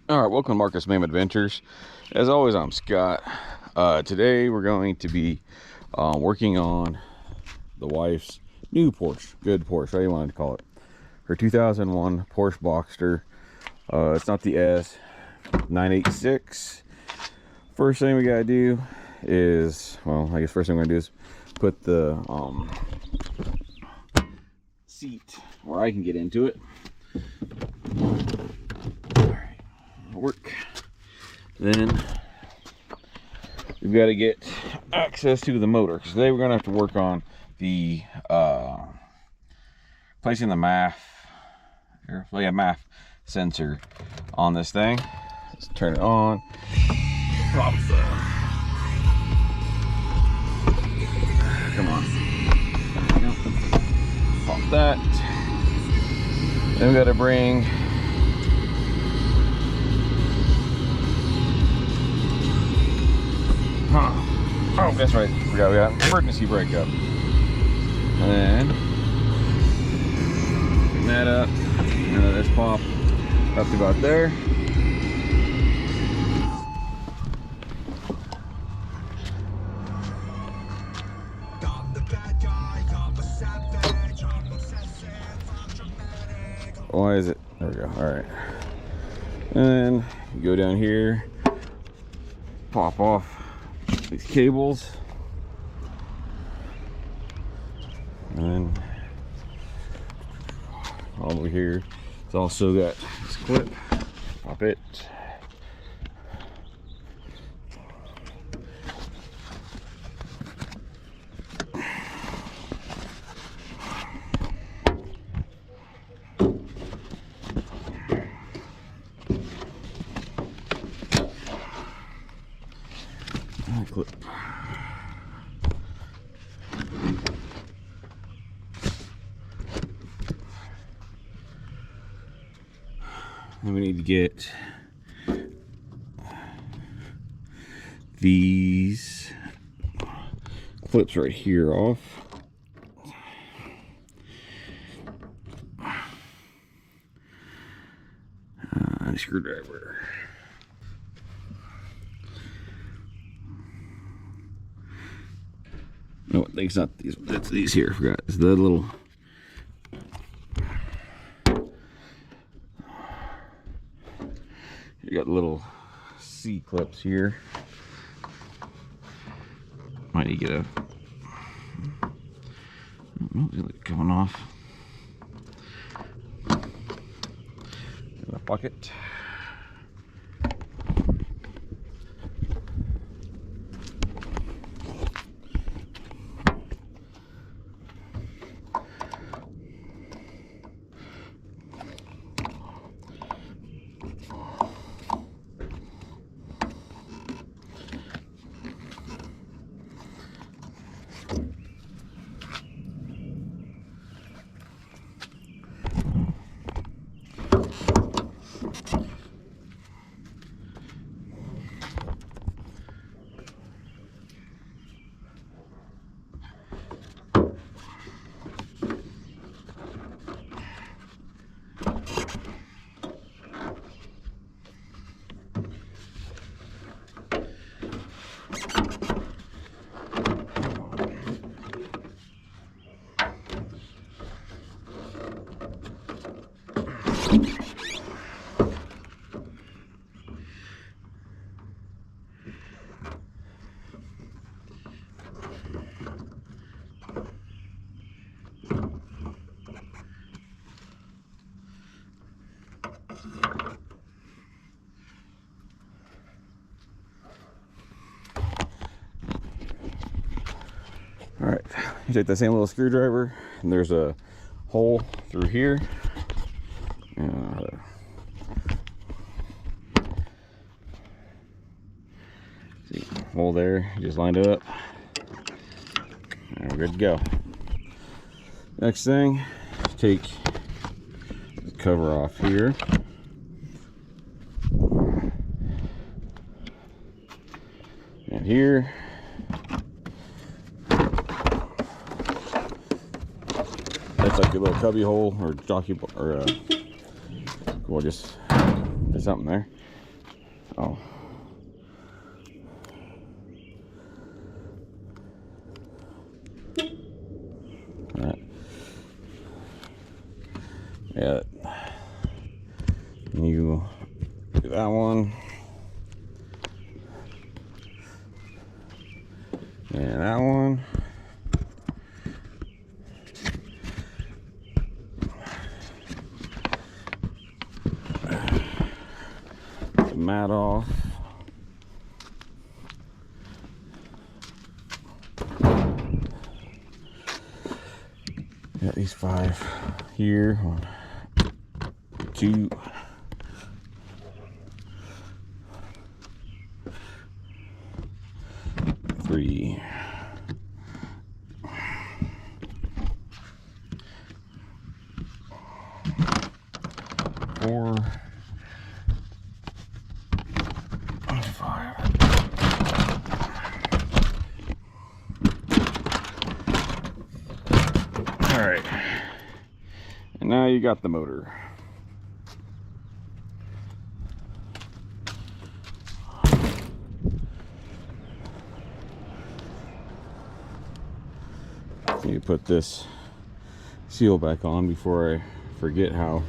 All right, welcome to Marcus MAF Adventures. As always, I'm Scott. Today we're going to be working on the wife's new Porsche, good Porsche, how you want to call it. Her 2001 Porsche Boxster. It's not the S, 986. First thing we gotta do is, well, I guess first thing we're gonna do is put the seat where I can get into it. Work. Then we've got to get access to the motor, because today we're going to have to work on the placing the MAF MAF sensor on this thing. Let's turn it on. Pop the, come on, pop that. Then we got to bring oh, that's right. Forgot we got emergency brake up. And then bring that up. And let this pop up to about there. Why is it? There we go. All right. And then you go down here, pop off these cables, and then over here it's also got this clip. Pop it. Clip. And we need to get these clips right here off. Screwdriver. No, I think it's not these. That's these here. I forgot. It's the little. You got little C clips here. Might need to get a. Oh, is it coming off? In a bucket. All right, you take that same little screwdriver, and there's a hole through here. See, hole there. You just lined it up, and we're good to go. Next thing, take the cover off here. And here. That's like a little cubby hole or jockey, or we'll just There's something there. Oh. All right. Yeah. You do that one. And that one. The mat off. Got these 5 here. 1, 2, 3, 4, 5. All right, and now you got the motor. Need to put this seal back on before I forget how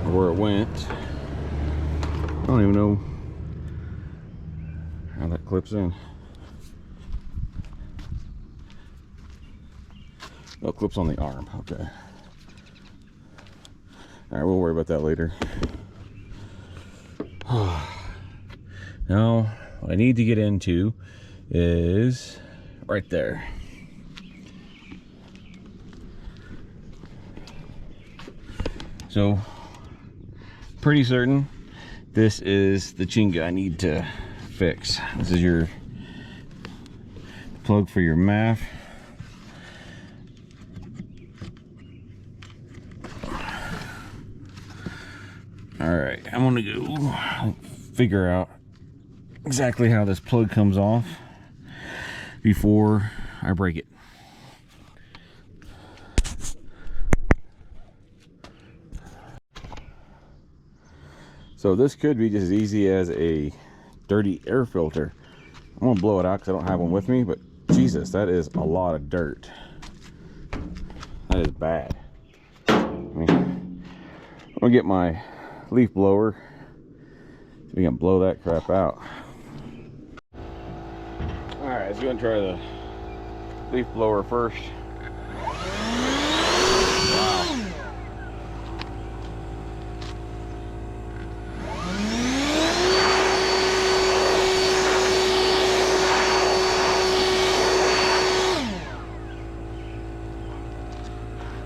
or where it went. I don't even know how that clips in. Oh, it clips on the arm. Okay. All right, we'll worry about that later. Now, what I need to get into is right there. So, pretty certain this is the chinga I need to fix. This is your plug for your MAF. All right, I'm gonna go figure out exactly how this plug comes off before I break it. So this could be just as easy as a dirty air filter. I'm gonna blow it out because I don't have one with me, but Jesus, that is a lot of dirt. That is bad. I'm gonna get my leaf blower so we can blow that crap out. All right, so we're gonna try the leaf blower first. Wow.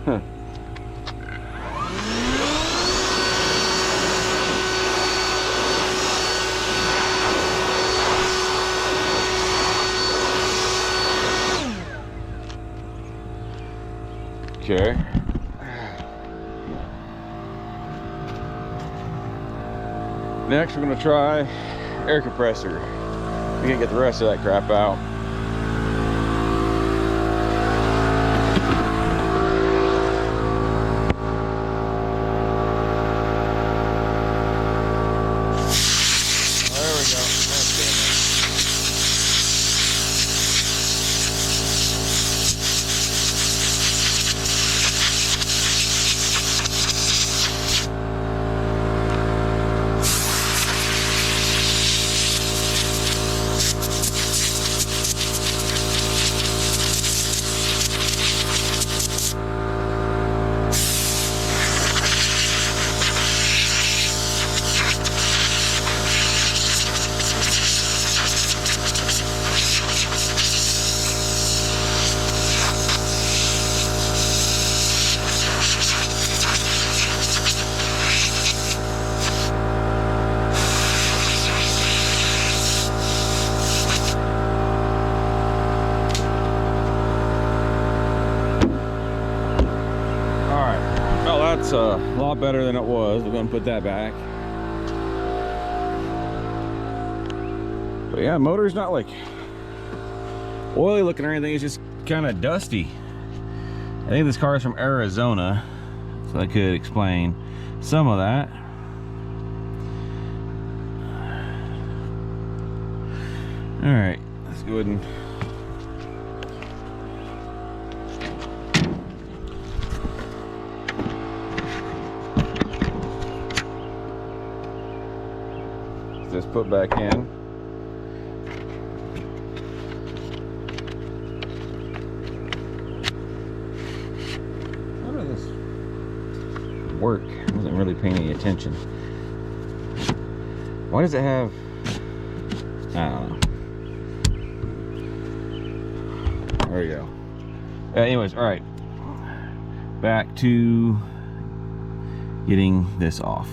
Huh. Okay. Next, we're gonna try air compressor. We can get the rest of that crap out. That's a lot better than it was. We're gonna put that back. But yeah, motor's not like oily looking or anything. It's just kind of dusty. I think this car is from Arizona, so that could explain some of that. All right, let's go ahead and just put back in. How does this work? I wasn't really paying any attention. Why does it have, I don't know. There we go. Anyways, all right. Back to getting this off.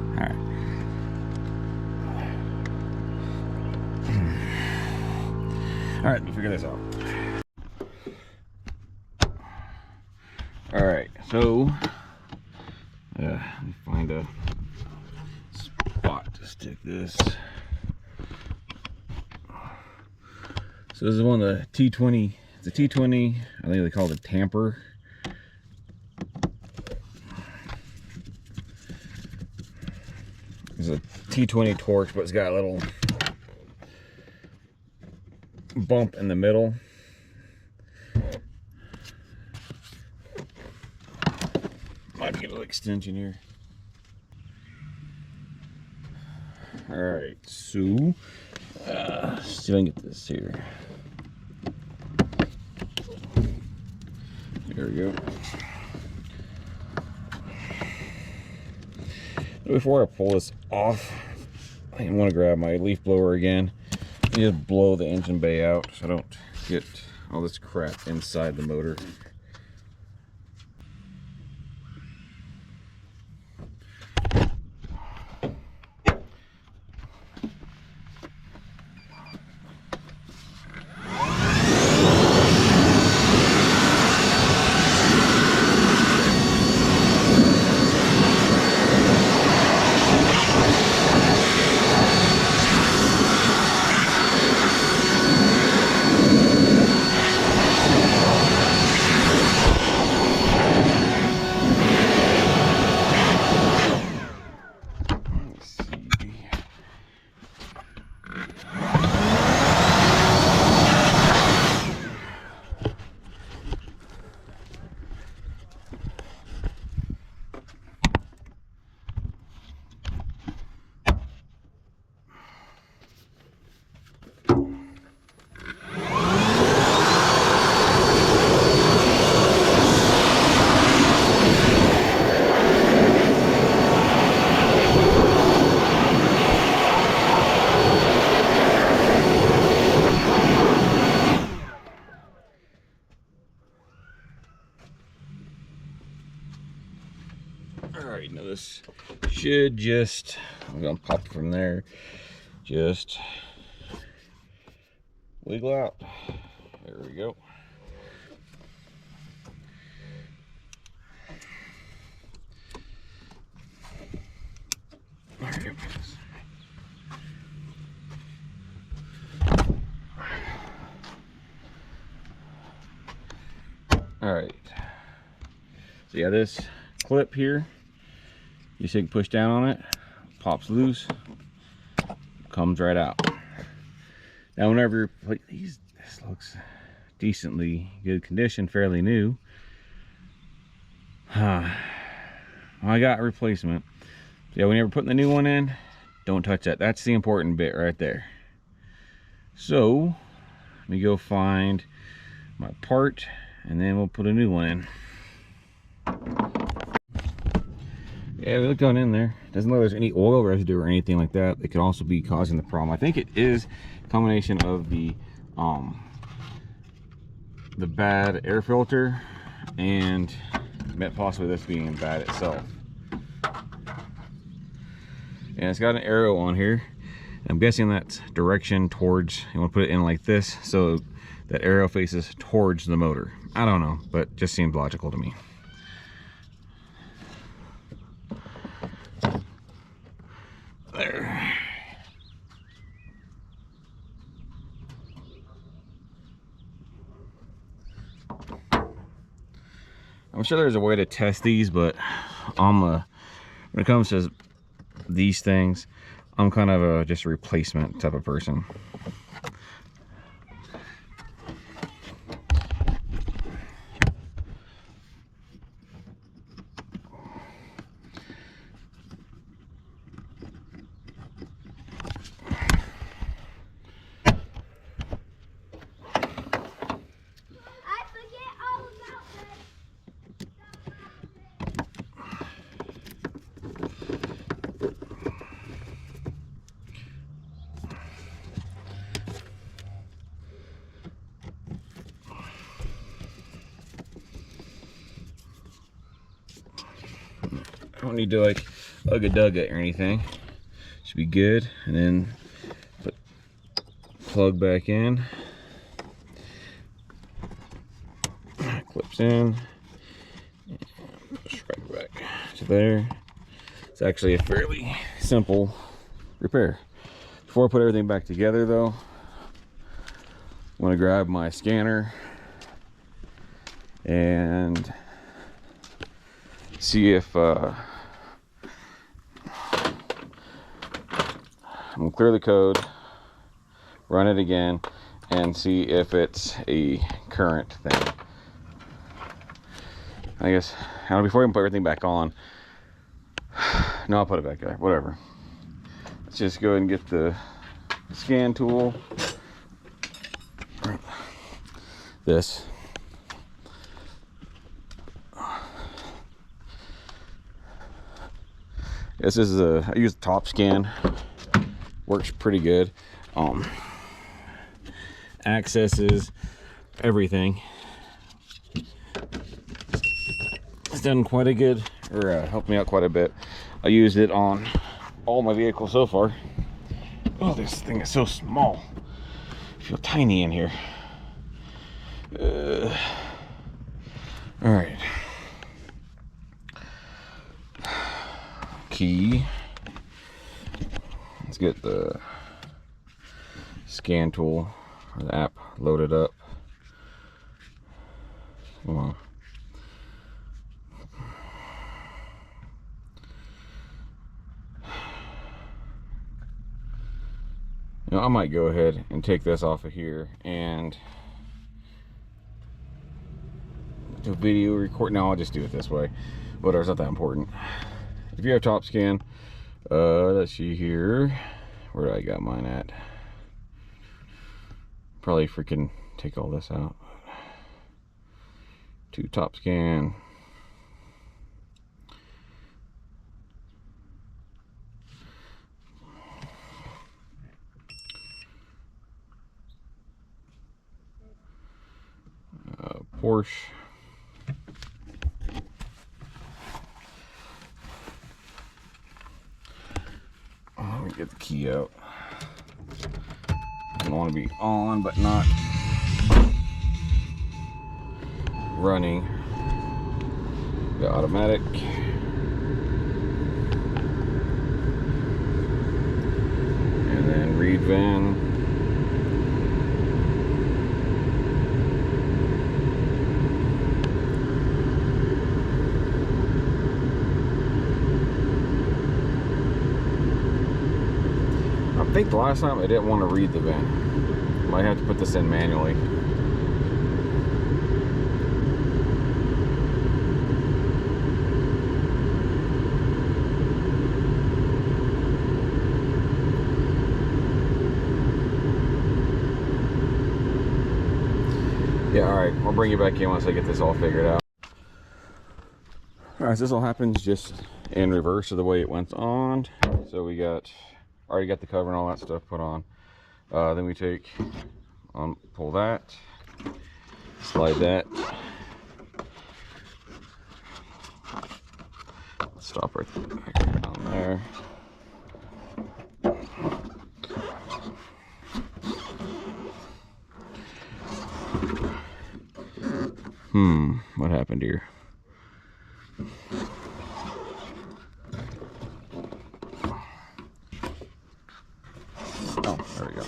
All right. All right, let me figure this out. All right, so let me find a spot to stick this. So this is one of the T20. It's a T20. I think they call it a tamper. It's a T20 torch, but it's got a little bump in the middle. Might get a little extension here. All right, so see if I can get this here. There we go. Before I pull this off, I want to grab my leaf blower again and just blow the engine bay out so I don't get all this crap inside the motor. Alright, now this should just, I'm gonna pop from there, just wiggle out. There we go. Alright, so yeah, this clip here, you can push down on it, pops loose, comes right out. Now whenever you're like this looks decently good condition, fairly new. I got a replacement. So yeah, whenever putting the new one in, don't touch that. That's the important bit right there. So let me go find my part and then we'll put a new one in. Yeah, we looked on in there. Doesn't look like there's any oil residue or anything like that. It could also be causing the problem. I think it is a combination of the bad air filter and possibly this being bad itself. And it's got an arrow on here. I'm guessing that's direction towards, you want to put it in like this so that arrow faces towards the motor. I don't know, but just seems logical to me. There. I'm sure there's a way to test these, but when it comes to these things, I'm kind of a just a replacement type of person. I don't need to like ugga it or anything. Should be good. And then put plug back in. Clips in. Push right back to there. It's actually a fairly simple repair. Before I put everything back together though, I'm gonna grab my scanner and see if I'm gonna clear the code, run it again, and see if it's a current thing. I guess, before I even put everything back on, no, I'll put it back there, whatever. Let's just go ahead and get the scan tool. This. This is I use the top scan. Works pretty good. Accesses everything. It's done quite a good, or helped me out quite a bit. I used it on all my vehicles so far. Oh, this thing is so small. I feel tiny in here. All right. Key. Let's get the scan tool or the app loaded up. Come on. You know, I might go ahead and take this off of here and do video record. No, I'll just do it this way. Whatever, it's not that important. If you have top scan, let's see here. Where do I got mine at? Probably freaking take all this out. To top scan. Porsche. Let me get the key out. I want to be on, but not running. The automatic. And then read van. I think the last time I didn't want to read the VIN. Might have to put this in manually. Yeah, alright, I'll bring you back in once I get this all figured out. Alright, so this all happens just in reverse of the way it went on. So we already got the cover and all that stuff put on. Then we take, pull that, slide that. Stop right down there. What happened here? Oh, there we go.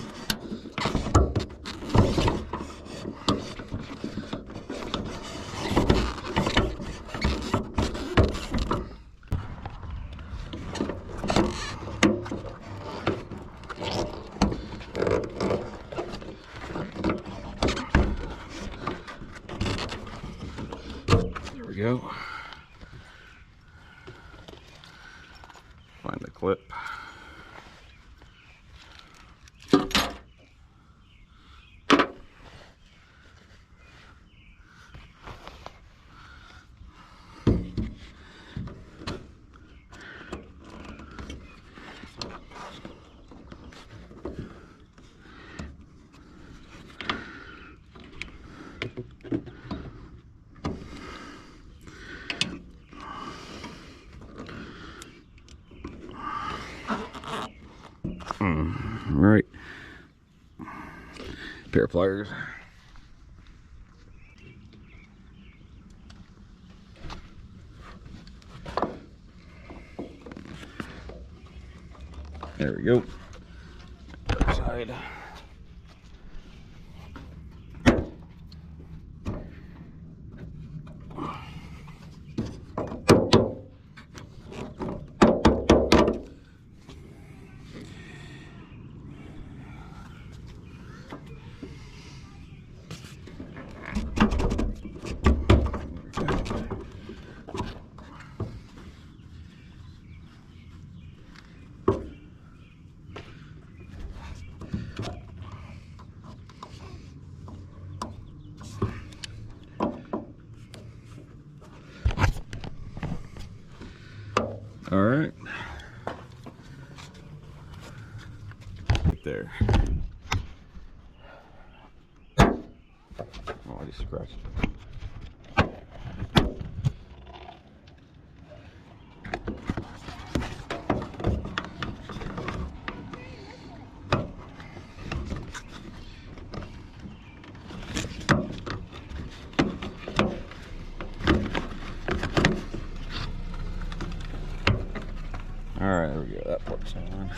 go. Find the clip. Right. Pair of pliers. There we go. Other side. All right. Right there. Oh, I just scratched. All right, there we go. That part's on.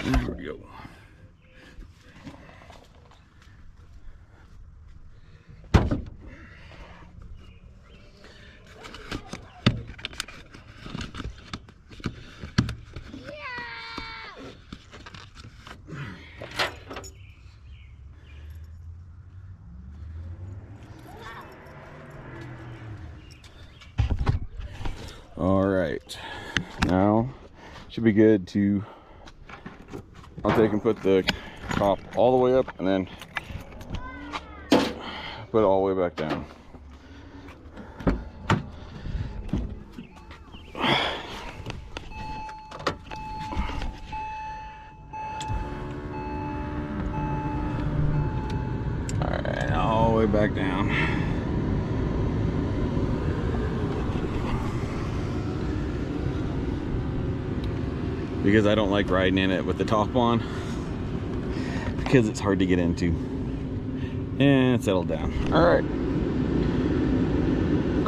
There we go. All right, now should be good to, I'll take and put the top all the way up and then put it all the way back down. All right, all the way back down. Because I don't like riding in it with the top on, because it's hard to get into. And settle down. All right,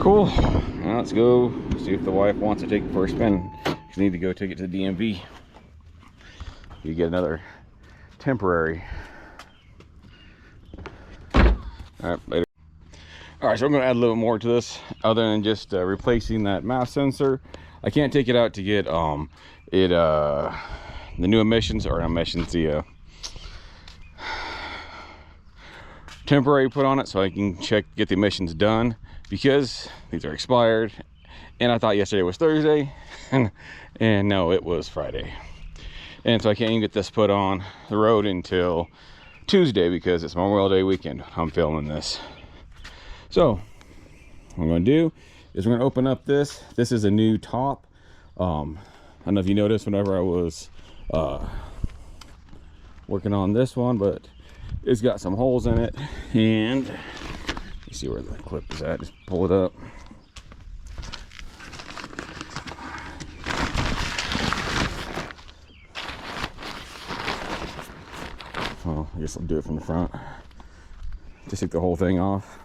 cool. Now let's go see if the wife wants to take it for a spin. She need to go take it to the DMV. You get another temporary. All right, later. All right, so I'm going to add a little more to this, other than just replacing that MAF sensor. I can't take it out to get the new emissions, or emissions, the temporary put on it, so I can get the emissions done, because these are expired. And I thought yesterday was Thursday, and no, it was Friday. And so I can't even get this put on the road until Tuesday, because it's Memorial Day weekend. I'm filming this. So what I'm going to do is we're going to open up this. This is a new top. I don't know if you noticed whenever I was working on this one, but it's got some holes in it, and you see where the clip is at. Just pull it up. Oh, I guess I'll do it from the front. Just take the whole thing off.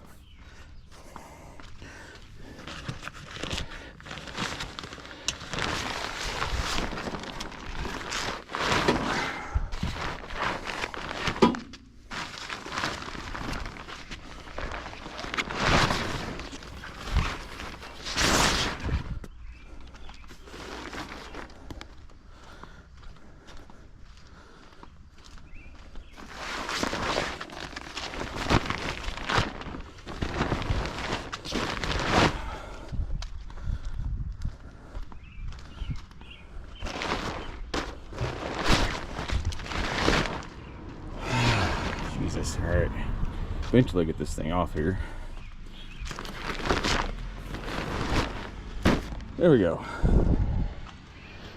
Jesus, all right. Eventually get this thing off here. There we go.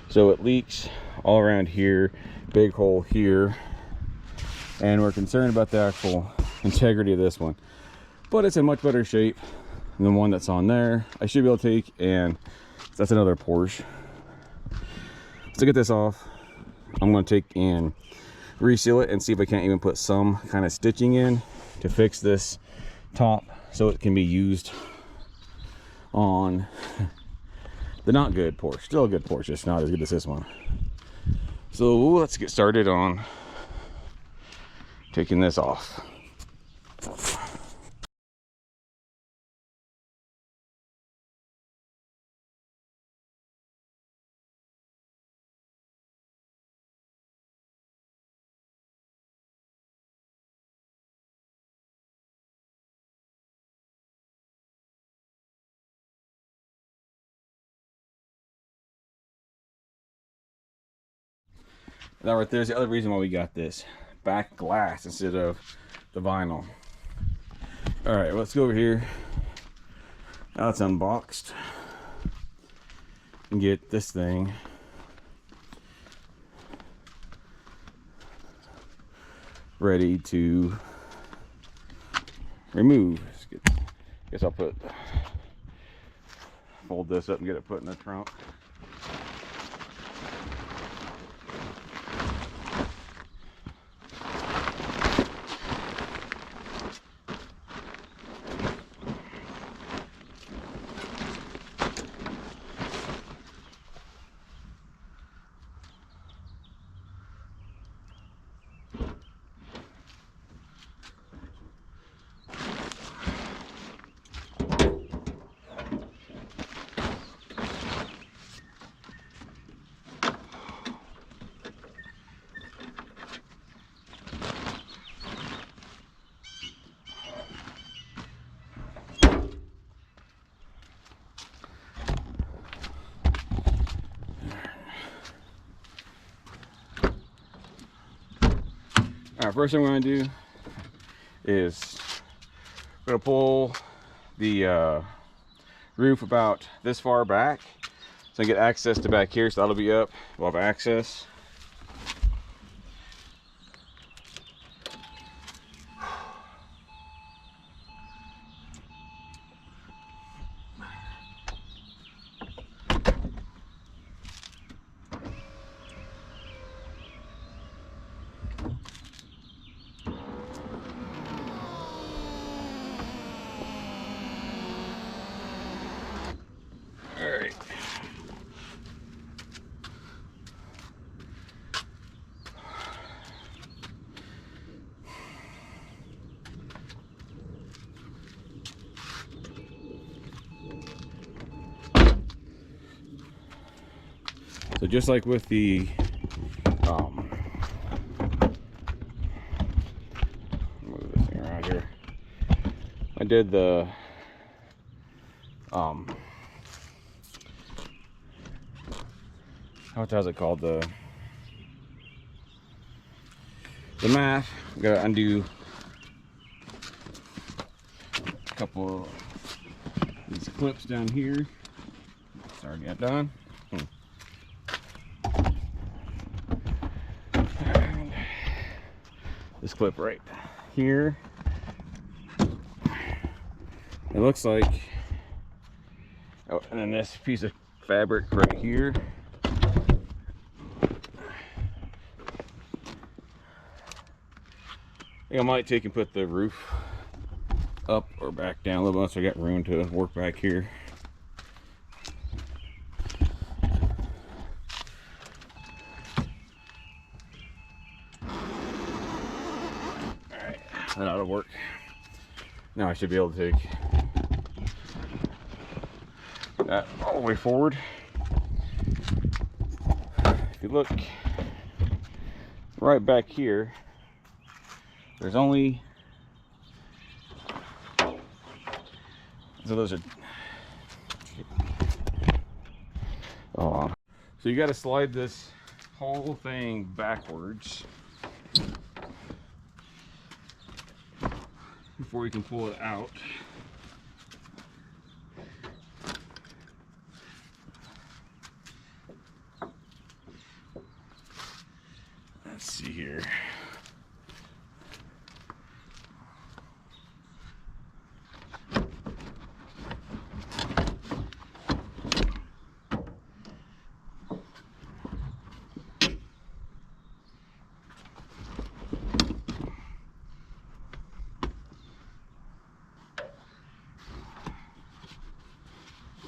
So it leaks all around here, big hole here, and we're concerned about the actual integrity of this one. But it's in much better shape than the one that's on there. I should be able to take, and that's another Porsche. To get this off, I'm going to take and reseal it and see if I can't even put some kind of stitching in to fix this top so it can be used on the not good Porsche. Still a good Porsche, just not as good as this one. So let's get started on taking this off. That right there's the other reason why we got this back glass instead of the vinyl. All right, let's go over here. Now it's unboxed and get this thing ready to remove. Guess I'll fold this up and get it put in the trunk. All right, first thing we're going to do is we're going to pull the roof about this far back so I get access to back here. So that'll be up. We'll have access. All right. So just like with the move this thing around here. I did the what is it called? The MAF. We gotta undo a couple of these clips down here. It's already got done. this clip right here. It looks like, oh, and then this piece of fabric right here. I think I might take and put the roof up or back down a little bit so I got room to work back here. Alright, that ought to work. Now I should be able to take that all the way forward. If you look right back here, there's only, so those are, oh, so you got to slide this whole thing backwards before you can pull it out. Let's see here.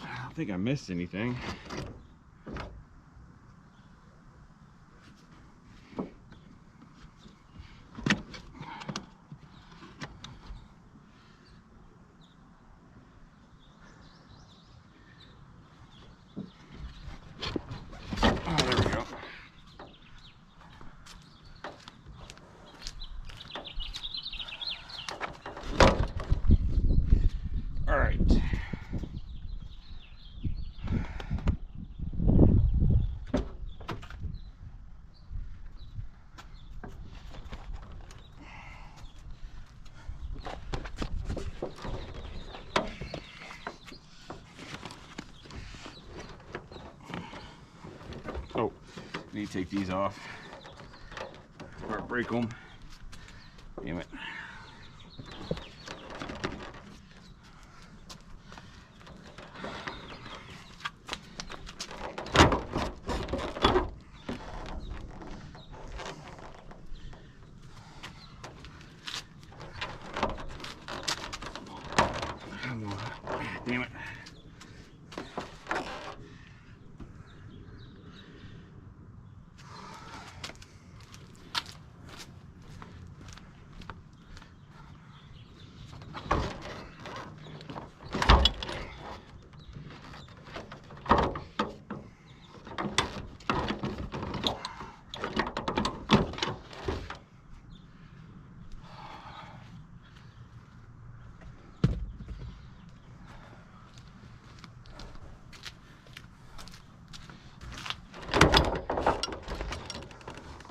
I don't think I missed anything. Oh, there we go. All right. Oh, need to take these off or break them. Damn it. Damn it.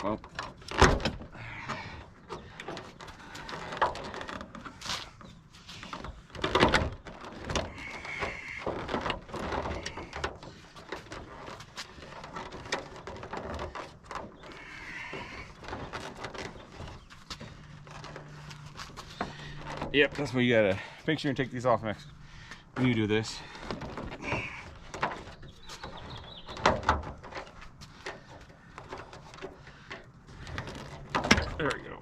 Well, yep, that's what you gotta make sure and take these off next when you do this. There we go.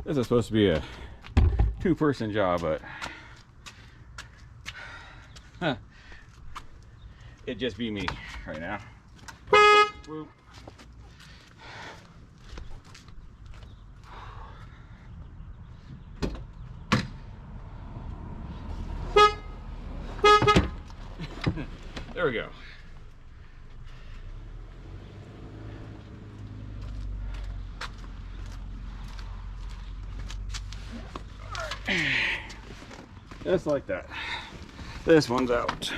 This is supposed to be a two-person job, but it'd just be me right now. Whoop. There we go. Just like that. This one's out.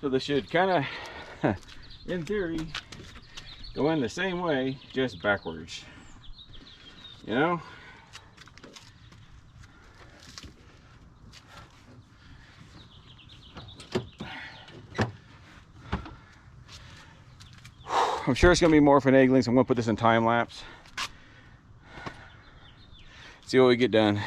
So this should kind of, in theory, go in the same way, just backwards. You know? I'm sure it's going to be more finagling, so I'm going to put this in time lapse. See what we get done.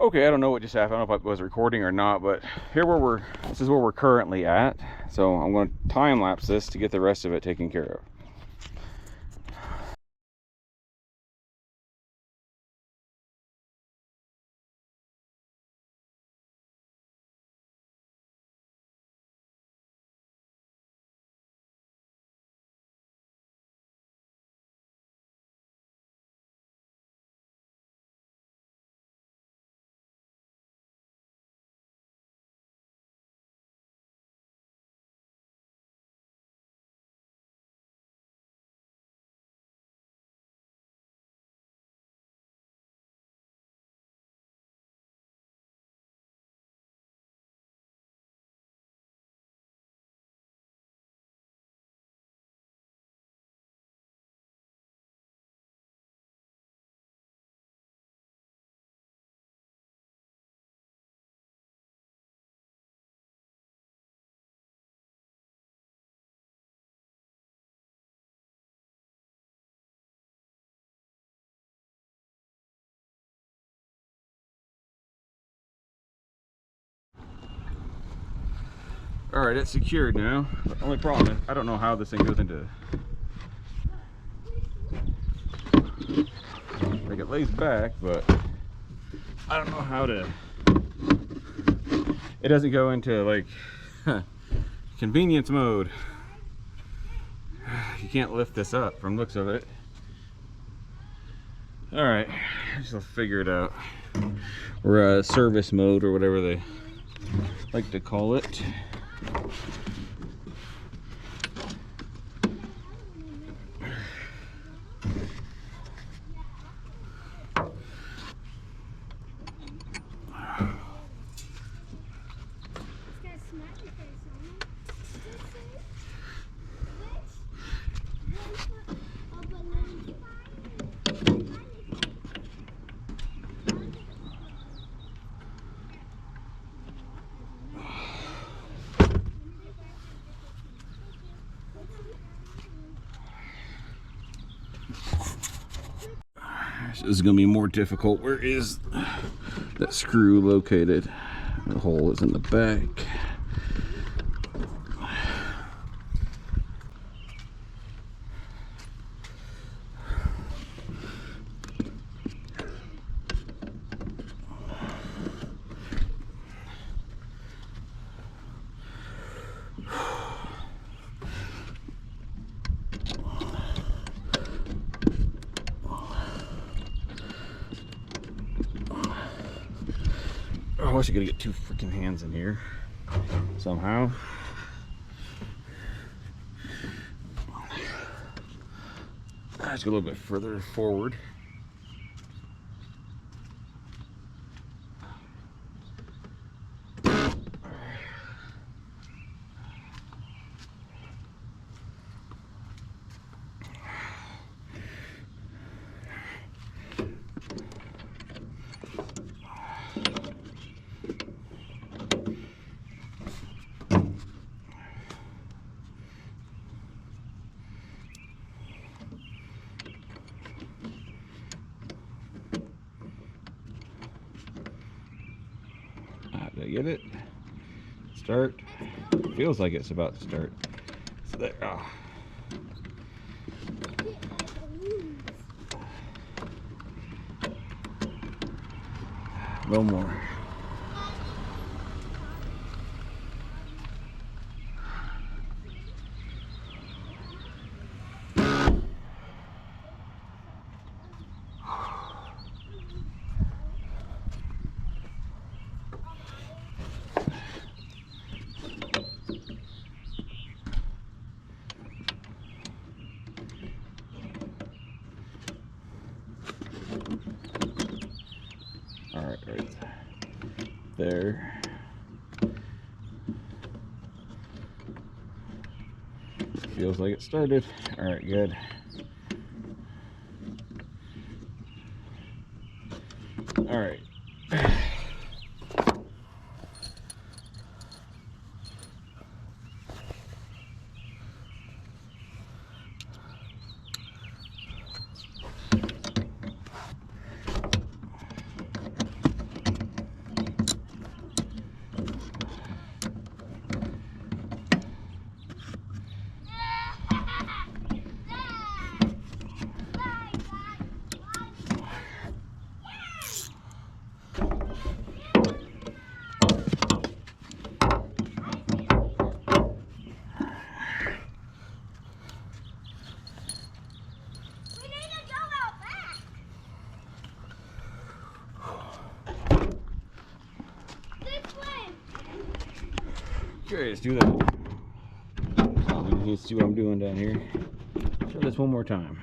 Okay, I don't know what just happened. I don't know if I was recording or not, but this is where we're currently at. So I'm going to time lapse this to get the rest of it taken care of. All right, it's secured now. The only problem is I don't know how this thing goes into. Like it lays back, but I don't know how to. It doesn't go into like convenience mode. You can't lift this up from looks of it. All right, I just will figure it out. Or service mode or whatever they like to call it. This is going to be more difficult. Where is that screw located? The hole is in the back. I wish I could get two freaking hands in here somehow. Let's go a little bit further forward. I get it? Start. Feels like it's about to start. So there. Oh. A little more. All right, right there. Feels like it started. All right, good. All right. Okay, let's do that. So you can see what I'm doing down here. Try this one more time.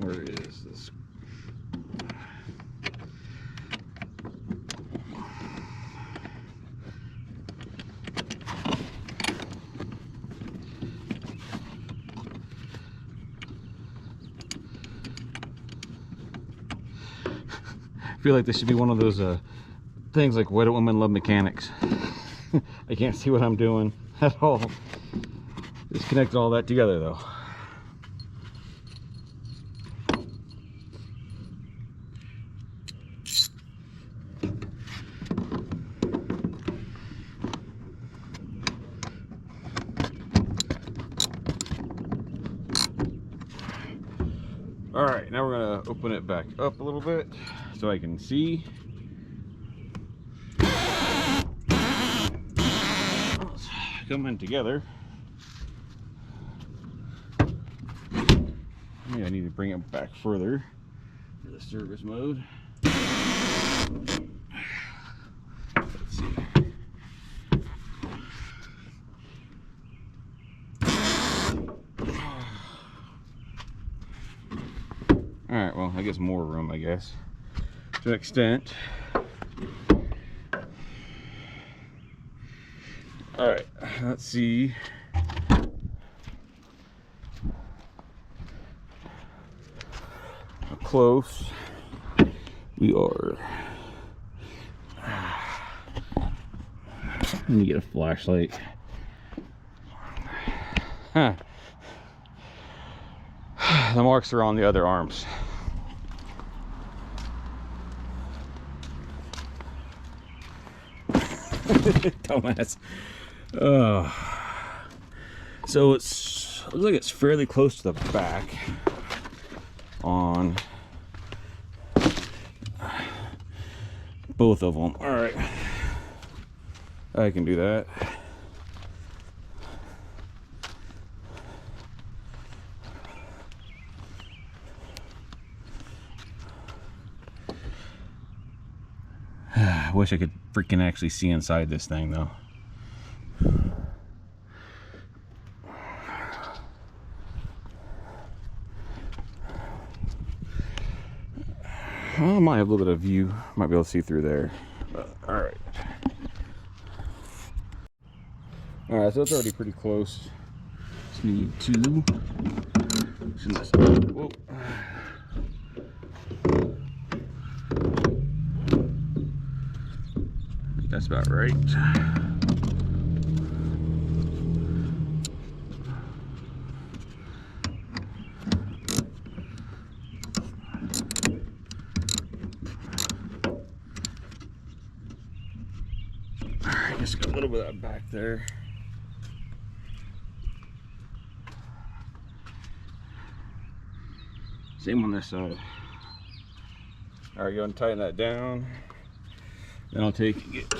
Where is this? I feel like this should be one of those things like Why Do Women Love Mechanics? I can't see what I'm doing at all. Just connect all that together though. All right, now we're gonna open it back up a little bit so I can see. It's coming together. Maybe I need to bring it back further for the service mode. Let's see. All right, well, I guess more room, I guess, to an extent. All right, let's see. How close we are. Let me get a flashlight. Huh. The marks are on the other arms. Dumbass. So it looks like it's fairly close to the back on both of them. All right, I can do that. I wish I could freaking actually see inside this thing though. Well, I might have a little bit of view, might be able to see through there. All right. All right, so it's already pretty close. Just need to. Whoa. That's about right. Alright, just got a little bit of that back there. Same on this side. Alright, go and tighten that down. Then I'll take and get.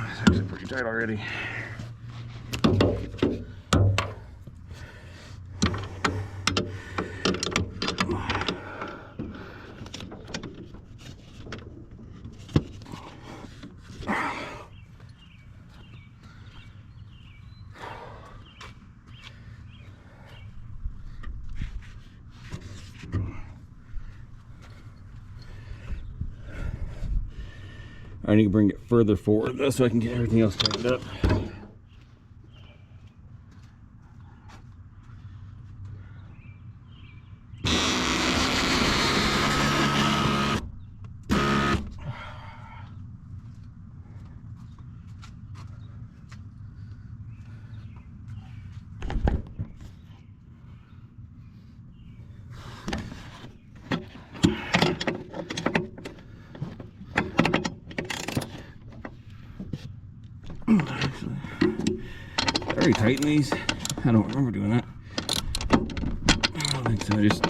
It's actually pretty tight already. I need to bring it further forward though so I can get everything else tightened up. Actually, I already tightened these. I don't remember doing that. I don't think so. I just.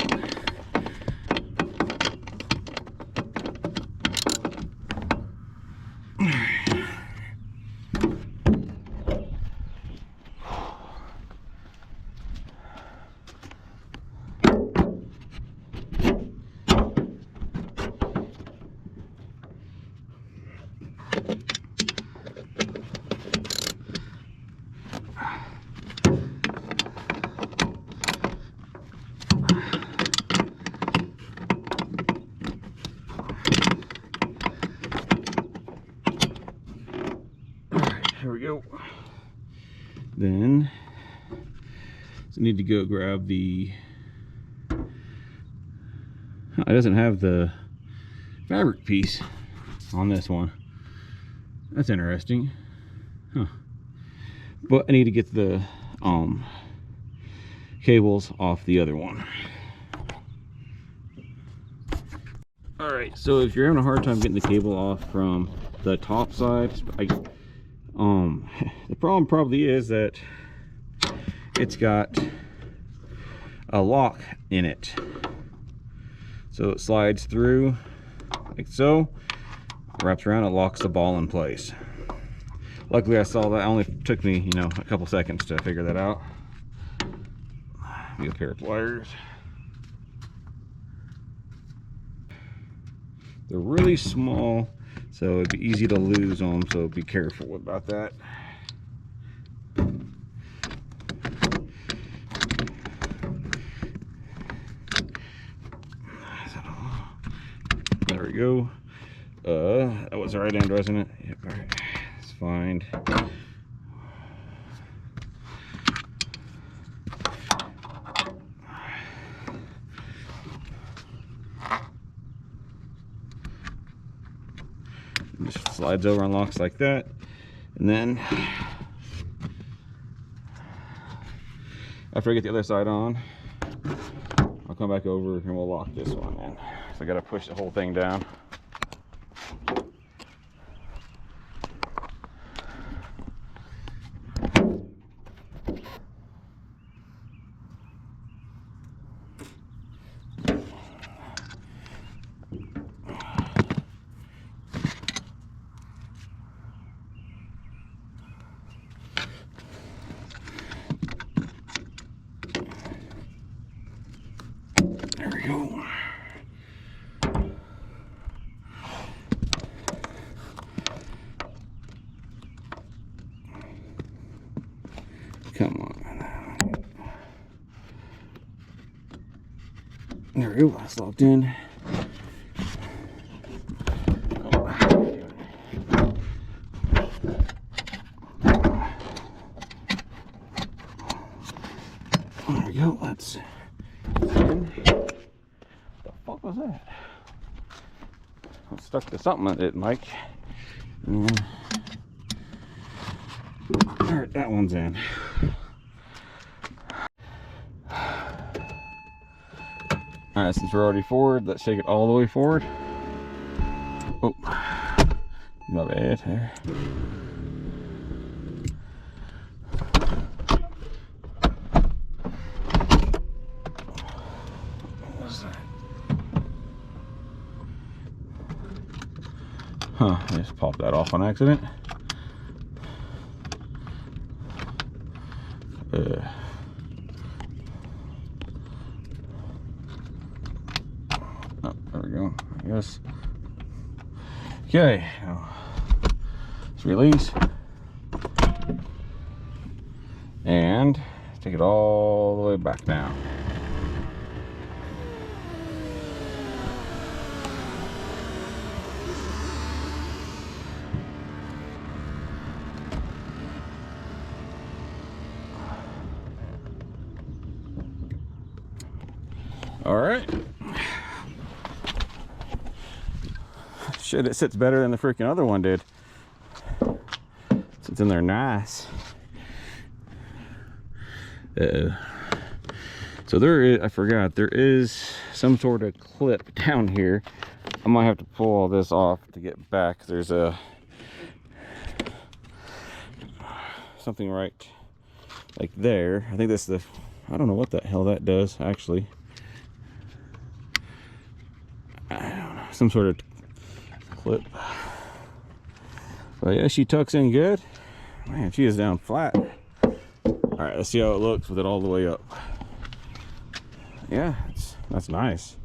Here we go. Then so I need to go grab the. It doesn't have the fabric piece on this one. That's interesting. Huh. But I need to get the cables off the other one. All right. So if you're having a hard time getting the cable off from the top side, the problem probably is that it's got a lock in it, so it slides through like so, wraps around, it locks the ball in place. Luckily I saw that. It only took me, you know, a couple seconds to figure that out. Need a pair of pliers. They're really small, so it'd be easy to lose them, so be careful about that. There we go. That was the right end, wasn't it? Yep, all right. It's fine. Just slides over and locks like that, and then after I get the other side on, I'll come back over and we'll lock this one in. So I gotta push the whole thing down. There we go. Come on. There we go. That's locked in. There we go. That's in. The fuck was that? I'm stuck to something that didn't like. Alright, that one's in. Alright, since we're already forward, let's take it all the way forward. Oh, my bad there. What was that? Huh, I just popped that off on accident. Oh, there we go, I guess. Okay, now let's release and take it all the way back down. All right. Shit, it sits better than the freaking other one did. Sits in there nice. So there is, I forgot, there is some sort of clip down here. I might have to pull all this off to get back. There's a something right like there. I think that's the, I don't know what the hell that does actually. I don't know, some sort of clip. But yeah, she tucks in good. Man, she is down flat. All right, let's see how it looks with it all the way up. Yeah, that's nice.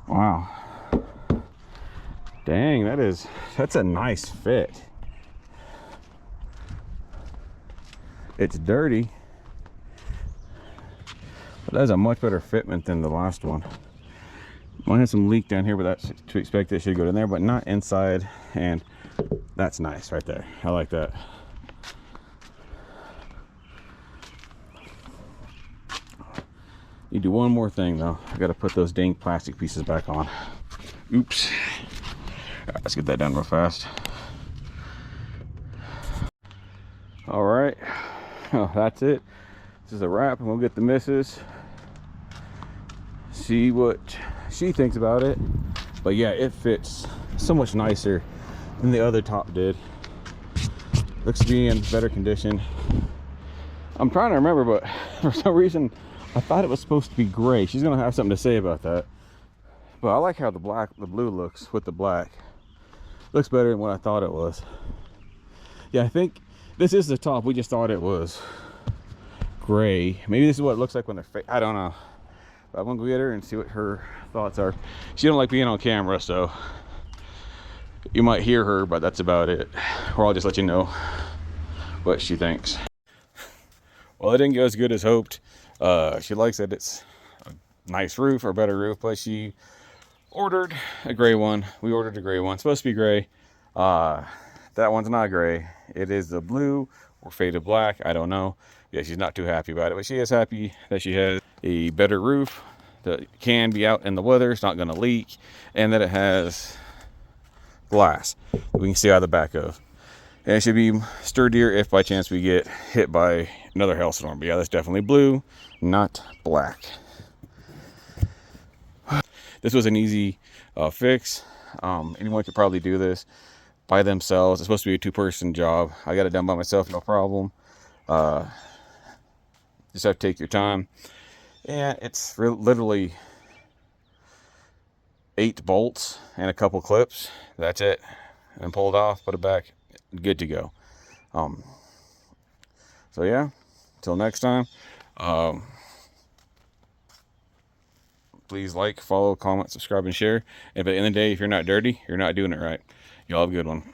Wow. Dang, that's a nice fit. It's dirty, but that's a much better fitment than the last one. Mine has some leak down here, but that's to expect. It should go in there, but not inside, and that's nice right there. I like that. You do one more thing though. I gotta put those dang plastic pieces back on. Oops. All right, let's get that done real fast. All right, oh, that's it. This is a wrap, and we'll get the missus, see what she thinks about it. But yeah, it fits so much nicer than the other top did. Looks to be in better condition. I'm trying to remember, but for some reason I thought it was supposed to be gray. She's gonna have something to say about that. But I like how the blue looks with the black. Looks better than what I thought it was. Yeah, I think this is the top. We just thought it was gray. Maybe this is what it looks like when they're I don't know. But I'm gonna go get her and see what her thoughts are. She don't like being on camera, so you might hear her, but that's about it. Or I'll just let you know what she thinks. Well, it didn't go as good as hoped. She likes that it's a nice roof or better roof, but she ordered a gray one. We ordered a gray one. It's supposed to be gray. That one's not gray. It is the blue or faded black. I don't know. Yeah, she's not too happy about it, but she is happy that she has a better roof that can be out in the weather. It's not going to leak, and that it has glass that we can see out the back of. And it should be sturdier if by chance we get hit by another hailstorm. But yeah, that's definitely blue, not black. This was an easy fix. Anyone could probably do this by themselves. It's supposed to be a two-person job. I got it done by myself, no problem. Just have to take your time. And it's literally 8 bolts and a couple clips. That's it. And pull it off, put it back, good to go. So yeah, until next time. Please like, follow, comment, subscribe, and share. And at the end of the day, if you're not dirty, you're not doing it right. Y'all have a good one.